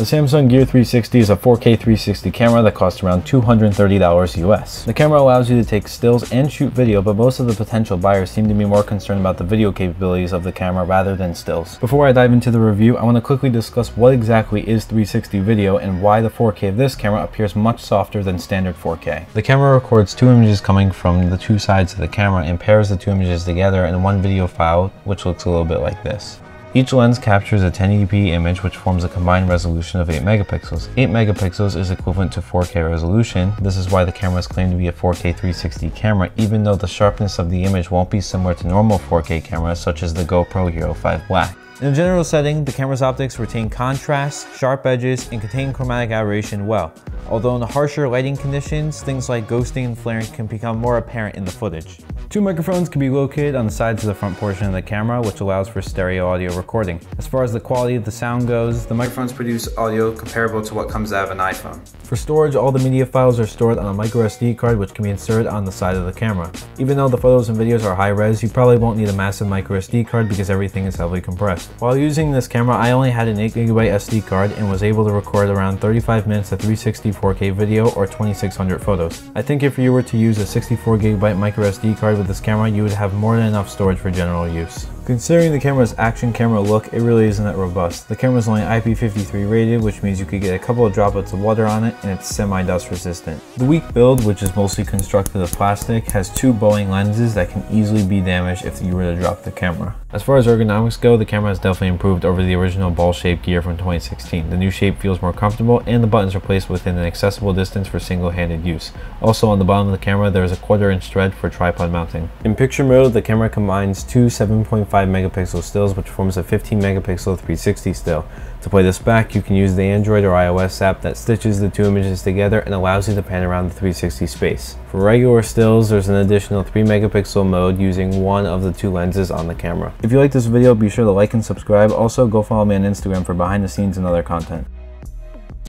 Samsung Gear 360 is a 4K 360 camera that costs around $230 US. The camera allows you to take stills and shoot video, but most of the potential buyers seem to be more concerned about the video capabilities of the camera rather than stills. Before I dive into the review, I want to quickly discuss what exactly is 360 video and why the 4K of this camera appears much softer than standard 4K. The camera records two images coming from the two sides of the camera and pairs the two images together in one video file, which looks a little bit like this. Each lens captures a 1080p image which forms a combined resolution of 8 megapixels. 8 megapixels is equivalent to 4K resolution. This is why the camera is claimed to be a 4K 360 camera, even though the sharpness of the image won't be similar to normal 4K cameras such as the GoPro Hero 5 Black. In a general setting, the camera's optics retain contrast, sharp edges, and contain chromatic aberration well, although in the harsher lighting conditions, things like ghosting and flaring can become more apparent in the footage. Two microphones can be located on the sides of the front portion of the camera, which allows for stereo audio recording. As far as the quality of the sound goes, the microphones produce audio comparable to what comes out of an iPhone. For storage, all the media files are stored on a microSD card which can be inserted on the side of the camera. Even though the photos and videos are high res, you probably won't need a massive microSD card because everything is heavily compressed. While using this camera, I only had an 8GB SD card and was able to record around 35 minutes of 360 4K video or 2600 photos. I think if you were to use a 64GB microSD card with this camera, you would have more than enough storage for general use. Considering the camera's action camera look, it really isn't that robust. The camera is only IP53 rated, which means you could get a couple of droplets of water on it and it's semi-dust resistant. The weak build, which is mostly constructed of plastic, has two bowing lenses that can easily be damaged if you were to drop the camera. As far as ergonomics go, the camera has definitely improved over the original ball-shaped Gear from 2016. The new shape feels more comfortable and the buttons are placed within an accessible distance for single-handed use. Also on the bottom of the camera, there is a 1/4 inch thread for tripod mounting. In picture mode, the camera combines two 7.5 megapixel stills, which forms a 15 megapixel 360 still. To play this back, you can use the Android or iOS app that stitches the two images together and allows you to pan around the 360 space. For regular stills, there's an additional 3 megapixel mode using one of the two lenses on the camera. If you like this video, be sure to like and subscribe. Also, go follow me on Instagram for behind the scenes and other content.